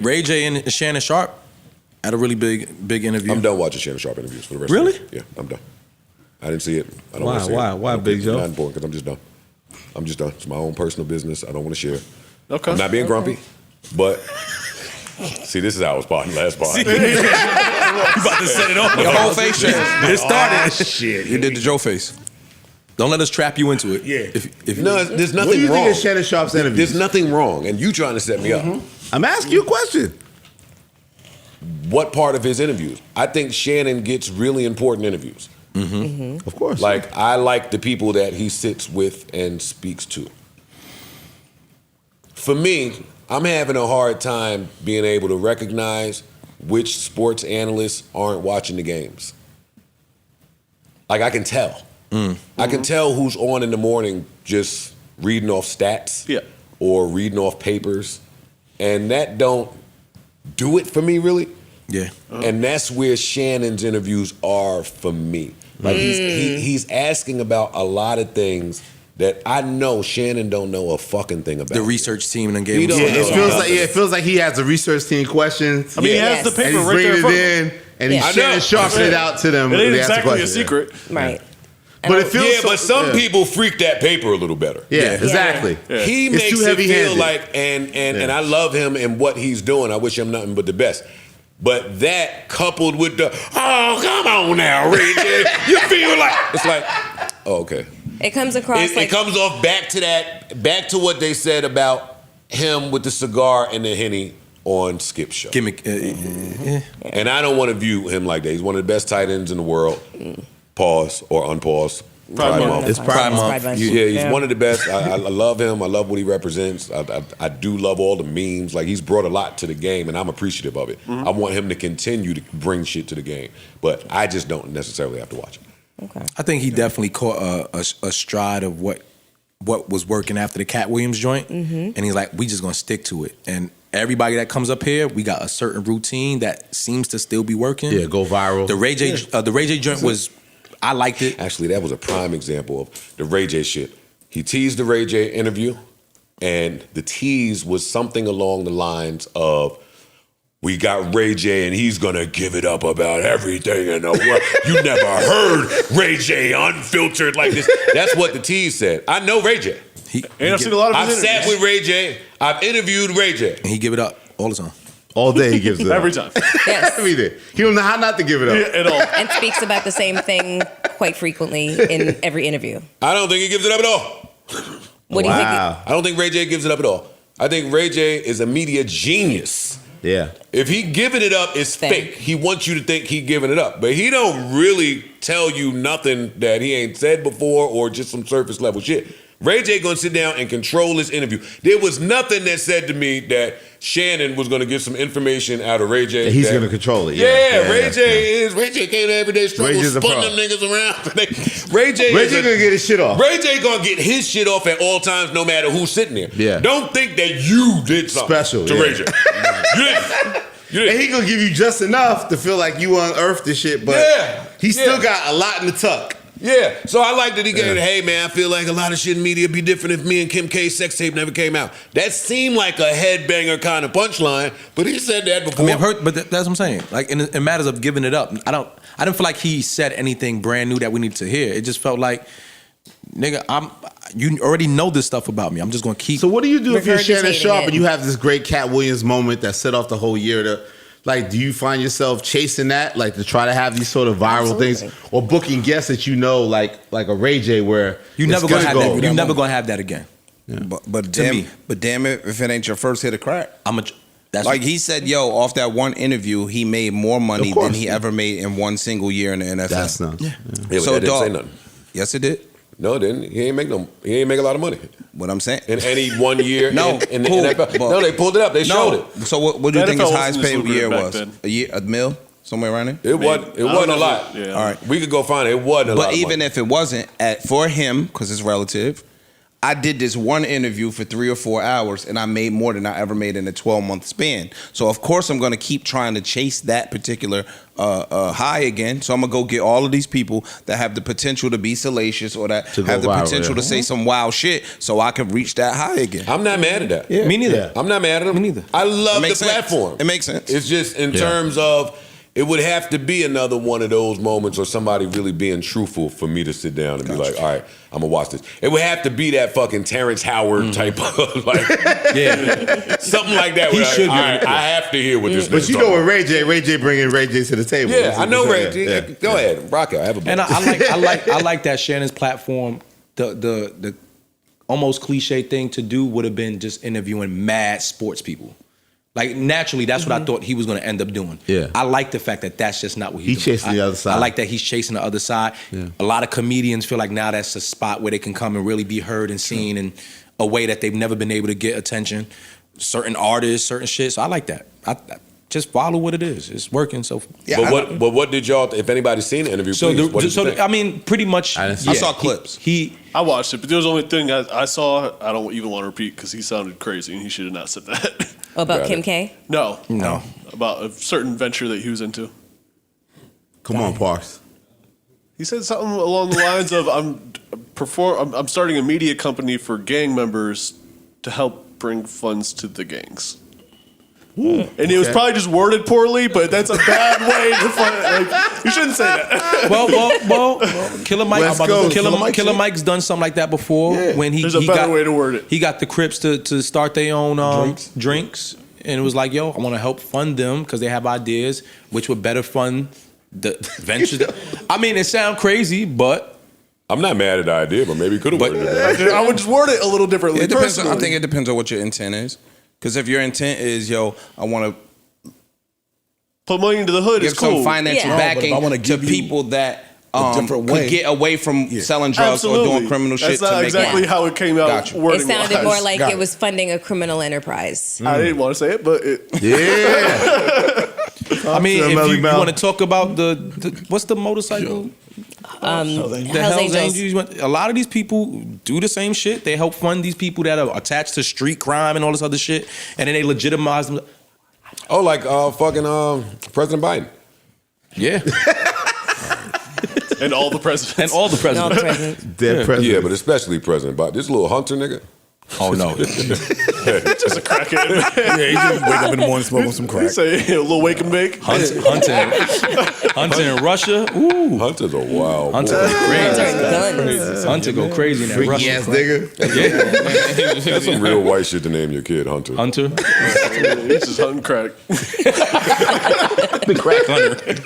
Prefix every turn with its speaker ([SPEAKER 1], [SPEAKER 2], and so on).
[SPEAKER 1] Ray J and Shannon Sharpe had a really big interview.
[SPEAKER 2] I'm done watching Shannon Sharpe interviews for the rest
[SPEAKER 1] really?
[SPEAKER 2] of the year. Yeah, I'm done. I didn't see it. I don't want to see it.
[SPEAKER 3] Why, Big Joe?
[SPEAKER 2] It's not important because I'm just done. I'm just done. It's my own personal business. I don't want to share.
[SPEAKER 4] Okay.
[SPEAKER 2] I'm not being grumpy, but see, this is how I was potting last part.
[SPEAKER 1] You about to set it off. Your whole face changed. It started.
[SPEAKER 3] Shit.
[SPEAKER 1] You did the Joe face. Don't let us trap you into it.
[SPEAKER 3] Yeah.
[SPEAKER 1] If
[SPEAKER 2] No, there's nothing wrong.
[SPEAKER 3] What do you think of Shannon Sharpe's interview?
[SPEAKER 2] There's nothing wrong, and you trying to set me up.
[SPEAKER 3] I'm asking you a question.
[SPEAKER 2] What part of his interviews? I think Shannon gets really important interviews.
[SPEAKER 3] Of course.
[SPEAKER 2] Like, I like the people that he sits with and speaks to. For me, I'm having a hard time being able to recognize which sports analysts aren't watching the games. Like, I can tell. I can tell who's on in the morning just reading off stats or reading off papers. And that don't do it for me, really.
[SPEAKER 1] Yeah.
[SPEAKER 2] And that's where Shannon's interviews are for me. Like he's asking about a lot of things that I know Shannon don't know a fucking thing about.
[SPEAKER 1] The research team and gave him
[SPEAKER 3] It feels like he has a research team questions.
[SPEAKER 4] I mean, he has the paper
[SPEAKER 3] and
[SPEAKER 4] right there in front of him.
[SPEAKER 3] and he's Shannon sharpening it out to them.
[SPEAKER 4] It ain't
[SPEAKER 3] when they ask the
[SPEAKER 4] exactly a
[SPEAKER 3] question.
[SPEAKER 4] secret.
[SPEAKER 5] Right.
[SPEAKER 3] But it feels
[SPEAKER 2] but some people freak that paper a little better.
[SPEAKER 3] Yeah, exactly.
[SPEAKER 4] Yeah.
[SPEAKER 2] He
[SPEAKER 3] It's
[SPEAKER 2] makes
[SPEAKER 3] too
[SPEAKER 2] it
[SPEAKER 3] heavy-handed.
[SPEAKER 2] feel like, and I love him and what he's doing. I wish him nothing but the best. But that coupled with the, oh, come on now, Ray J. You feel like, it's like, oh, okay.
[SPEAKER 5] It comes across
[SPEAKER 2] It comes off back to what they said about him with the cigar and the Henny on Skip's show.
[SPEAKER 1] Gimmick.
[SPEAKER 2] And I don't want to view him like that. He's one of the best tight ends in the world. Pause or unpause.
[SPEAKER 4] Pride Month.
[SPEAKER 3] It's Pride Month.
[SPEAKER 2] Yeah, he's one of the best. I love him. I love what he represents. I do love all the memes. Like, he's brought a lot to the game, and I'm appreciative of it. I want him to continue to bring shit to the game, but I just don't necessarily have to watch it.
[SPEAKER 5] Okay.
[SPEAKER 1] I think he definitely caught a stride of what was working after the Cat Williams joint, and he's like, we just gonna stick to it. And everybody that comes up here, we got a certain routine that seems to still be working.
[SPEAKER 3] Yeah, go viral.
[SPEAKER 1] The Ray J joint was. I liked it.
[SPEAKER 2] Actually, that was a prime example of the Ray J shit. He teased the Ray J interview, and the tease was something along the lines of, we got Ray J and he's gonna give it up about everything in the world. You never heard Ray J unfiltered like this. That's what the tease said. I know Ray J.
[SPEAKER 4] I've seen a lot of
[SPEAKER 2] I've
[SPEAKER 4] his
[SPEAKER 2] sat
[SPEAKER 4] interviews.
[SPEAKER 2] with Ray J. I've interviewed Ray J.
[SPEAKER 1] And he give it up all the time.
[SPEAKER 3] All day he gives it
[SPEAKER 4] Every
[SPEAKER 3] up.
[SPEAKER 4] time.
[SPEAKER 5] Yes.
[SPEAKER 3] Every day. He don't know how not to give it up.
[SPEAKER 4] Yeah, at all.
[SPEAKER 5] And speaks about the same thing quite frequently in every interview.
[SPEAKER 2] I don't think he gives it up at all.
[SPEAKER 5] What do you think?
[SPEAKER 2] I don't think Ray J gives it up at all. I think Ray J is a media genius.
[SPEAKER 3] Yeah.
[SPEAKER 2] If he giving it up, it's fake. He wants you to think he giving it up. But he don't really tell you nothing that he ain't said before or just some surface level shit. Ray J gonna sit down and control his interview. There was nothing that said to me that Shannon was gonna get some information out of Ray J.
[SPEAKER 3] That he's gonna control it.
[SPEAKER 2] Yeah, Ray J came to Everyday Struggle,
[SPEAKER 3] Ray J's a
[SPEAKER 2] spun
[SPEAKER 3] pro.
[SPEAKER 2] them niggas around. Ray J
[SPEAKER 3] gonna get his shit off.
[SPEAKER 2] Ray J gonna get his shit off at all times, no matter who's sitting there.
[SPEAKER 3] Yeah.
[SPEAKER 2] Don't think that you did something
[SPEAKER 3] Special,
[SPEAKER 2] to
[SPEAKER 3] yeah.
[SPEAKER 2] RayJ. You didn't. You didn't.
[SPEAKER 3] And he gonna give you just enough to feel like you unearthed the shit, but he still got a lot in the tuck.
[SPEAKER 2] Yeah, so I like that he gave it, hey man, I feel like a lot of shit in media would be different if me and Kim K's sex tape never came out. That seemed like a headbanger kind of punchline, but he said that before.
[SPEAKER 1] I mean, I've heard, but that's what I'm saying. Like in matters of giving it up, I didn't feel like he said anything brand new that we needed to hear. It just felt like, nigga, you already know this stuff about me. I'm just gonna keep.
[SPEAKER 3] So what do you do if you're Shannon
[SPEAKER 5] regurgitating
[SPEAKER 3] Sharpe
[SPEAKER 5] it.
[SPEAKER 3] and you have this great Cat Williams moment that set off the whole year? Like, do you find yourself chasing that, like to try to have these sort of viral things, or booking guests that you know, like a Ray J, where
[SPEAKER 1] You never gonna have that. You never gonna have that again.
[SPEAKER 6] Yeah. But damn it, if it ain't your first hit of crack.
[SPEAKER 1] That's
[SPEAKER 6] like he said, yo, off that one interview, he made more money
[SPEAKER 3] Of course.
[SPEAKER 6] than he ever made in one single year in the NFL.
[SPEAKER 3] That's nuts.
[SPEAKER 2] Yeah, but
[SPEAKER 6] So
[SPEAKER 2] that didn't say
[SPEAKER 6] dog,
[SPEAKER 2] nothing.
[SPEAKER 6] yes, it did.
[SPEAKER 2] No, it didn't. He ain't make a lot of money
[SPEAKER 6] What I'm saying.
[SPEAKER 2] in any 1 year.
[SPEAKER 6] No,
[SPEAKER 2] in the
[SPEAKER 6] cool,
[SPEAKER 2] NFL.
[SPEAKER 6] but-
[SPEAKER 2] No, they pulled it up. They showed it.
[SPEAKER 6] So what do you
[SPEAKER 4] The
[SPEAKER 6] think his
[SPEAKER 4] NFL
[SPEAKER 6] highest
[SPEAKER 4] wasn't
[SPEAKER 6] paid
[SPEAKER 4] as
[SPEAKER 6] year
[SPEAKER 4] lucrative back
[SPEAKER 6] was?
[SPEAKER 4] then.
[SPEAKER 6] A mil? Somewhere around there?
[SPEAKER 2] It wasn't a lot.
[SPEAKER 4] Yeah.
[SPEAKER 6] All right.
[SPEAKER 2] We could go find it. It wasn't a lot.
[SPEAKER 6] But
[SPEAKER 2] of
[SPEAKER 6] even
[SPEAKER 2] money.
[SPEAKER 6] if it wasn't, for him, because it's relative, I did this one interview for 3 or 4 hours, and I made more than I ever made in a 12-month span. So of course I'm going to keep trying to chase that particular high again. So I'm going to go get all of these people that have the potential to be salacious or that have the potential to say some wild shit, so I can reach that high again.
[SPEAKER 2] I'm not mad at that.
[SPEAKER 1] Me neither.
[SPEAKER 2] I'm not mad at them.
[SPEAKER 1] Me neither.
[SPEAKER 2] I love the
[SPEAKER 6] makes sense.
[SPEAKER 2] platform.
[SPEAKER 6] It makes sense.
[SPEAKER 2] It's just in terms of, it would have to be another one of those moments or somebody really being truthful for me to sit down and be like, all right, I'm gonna watch this. It would have to be that fucking Terrence Howard type of like, something like that.
[SPEAKER 1] He
[SPEAKER 2] where
[SPEAKER 1] should be.
[SPEAKER 2] I have to hear what this.
[SPEAKER 3] But you know what Ray J bringing Ray J to the table.
[SPEAKER 2] Yeah,
[SPEAKER 3] That's
[SPEAKER 2] I know
[SPEAKER 3] what
[SPEAKER 2] Ray
[SPEAKER 3] I'm
[SPEAKER 2] J.
[SPEAKER 3] saying.
[SPEAKER 2] Go ahead, rock out. Have a
[SPEAKER 1] And I like that Shannon's platform. The almost cliche thing to do would have been just interviewing mad sports people. Like naturally, that's what I thought he was going to end up doing.
[SPEAKER 3] Yeah.
[SPEAKER 1] I like the fact that that's just not what
[SPEAKER 3] He's
[SPEAKER 1] doing.
[SPEAKER 3] chasing the other side.
[SPEAKER 1] I like that he's chasing the other side.
[SPEAKER 3] Yeah.
[SPEAKER 1] A lot of comedians feel like now that's a spot where they can come and really be heard and seen in a way that they've never been able to get attention. Certain artists, certain shit. So I like that. I just follow what it is. It's working. So
[SPEAKER 6] Yeah,
[SPEAKER 2] But what did y'all? If anybody's seen the interview, please, what did you think?
[SPEAKER 1] I mean, pretty much.
[SPEAKER 3] I didn't see
[SPEAKER 6] I
[SPEAKER 3] it.
[SPEAKER 6] saw clips.
[SPEAKER 4] I watched it, but there was the only thing I saw. I don't even want to repeat because he sounded crazy and he should have not said that.
[SPEAKER 5] About
[SPEAKER 2] Got
[SPEAKER 5] Kim
[SPEAKER 2] it.
[SPEAKER 5] K?
[SPEAKER 4] No,
[SPEAKER 1] No.
[SPEAKER 4] about a certain venture that he was into.
[SPEAKER 3] Come on, Parks.
[SPEAKER 4] He said something along the lines of, "I'm starting a media company for gang members to help bring funds to the gangs." And it was probably just worded poorly, but that's a bad way to find. Like, you shouldn't say that.
[SPEAKER 1] Well, Killer Mike.
[SPEAKER 3] West Coast.
[SPEAKER 1] Killer Mike's done something like that before. When he
[SPEAKER 4] There's a
[SPEAKER 1] he
[SPEAKER 4] better
[SPEAKER 1] got,
[SPEAKER 4] way to word it.
[SPEAKER 1] He got the Crips to start their own drinks, and it was like, yo, I want to help fund them because they have ideas which would better fund the ventures. I mean, it sounds crazy, but
[SPEAKER 2] I'm not mad at the idea, but maybe could have worded it better.
[SPEAKER 4] I would just word it a little differently.
[SPEAKER 6] It depends.
[SPEAKER 4] Personally.
[SPEAKER 6] I think it depends on what your intent is. Because if your intent is, yo, I want to
[SPEAKER 4] put money into the hood
[SPEAKER 6] give
[SPEAKER 4] is cool.
[SPEAKER 6] some financial
[SPEAKER 5] Yeah.
[SPEAKER 6] backing
[SPEAKER 7] No, but if I wanna
[SPEAKER 6] to
[SPEAKER 7] give you
[SPEAKER 6] people that
[SPEAKER 7] different
[SPEAKER 6] could
[SPEAKER 7] way.
[SPEAKER 6] get away from selling drugs or
[SPEAKER 4] Absolutely.
[SPEAKER 6] doing criminal shit
[SPEAKER 4] That's
[SPEAKER 6] to
[SPEAKER 4] not
[SPEAKER 6] make
[SPEAKER 4] exactly
[SPEAKER 6] money.
[SPEAKER 4] how it came out.
[SPEAKER 6] Gotcha.
[SPEAKER 5] It
[SPEAKER 4] wording
[SPEAKER 5] sounded more like
[SPEAKER 7] Got
[SPEAKER 5] it
[SPEAKER 7] it.
[SPEAKER 5] was funding a criminal enterprise.
[SPEAKER 4] I didn't want to say it, but it,
[SPEAKER 3] Yeah.
[SPEAKER 1] I mean,
[SPEAKER 3] to
[SPEAKER 1] if
[SPEAKER 3] Melly
[SPEAKER 1] you
[SPEAKER 3] Mel.
[SPEAKER 1] want to talk about the what's the motorcycle? The
[SPEAKER 5] Hells
[SPEAKER 1] Hells
[SPEAKER 5] Angels.
[SPEAKER 1] Angels. A lot of these people do the same shit. They help fund these people that are attached to street crime and all this other shit, and then they legitimize them.
[SPEAKER 2] Oh, like fucking President Biden.
[SPEAKER 1] Yeah,
[SPEAKER 4] and all the presidents.
[SPEAKER 1] and all the
[SPEAKER 5] No,
[SPEAKER 1] presidents.
[SPEAKER 5] the presidents.
[SPEAKER 3] Dead president.
[SPEAKER 2] Yeah, but especially President Biden. This little Hunter nigga.
[SPEAKER 1] Oh no,
[SPEAKER 4] just a crackhead.
[SPEAKER 7] Yeah, he just wake up in the morning smoking some crack.
[SPEAKER 4] Say a little wake and bake.
[SPEAKER 1] Hunter in Russia. Ooh,
[SPEAKER 2] Hunter's a wild
[SPEAKER 1] Hunter
[SPEAKER 2] boy.
[SPEAKER 1] go crazy.
[SPEAKER 5] Guns.
[SPEAKER 1] Hunter go crazy in that
[SPEAKER 3] Freaky
[SPEAKER 1] Russia.
[SPEAKER 3] ass nigga.
[SPEAKER 2] That's some real white shit to name your kid Hunter.
[SPEAKER 1] Hunter,
[SPEAKER 4] He's just hunting crack.
[SPEAKER 1] the crack hunter.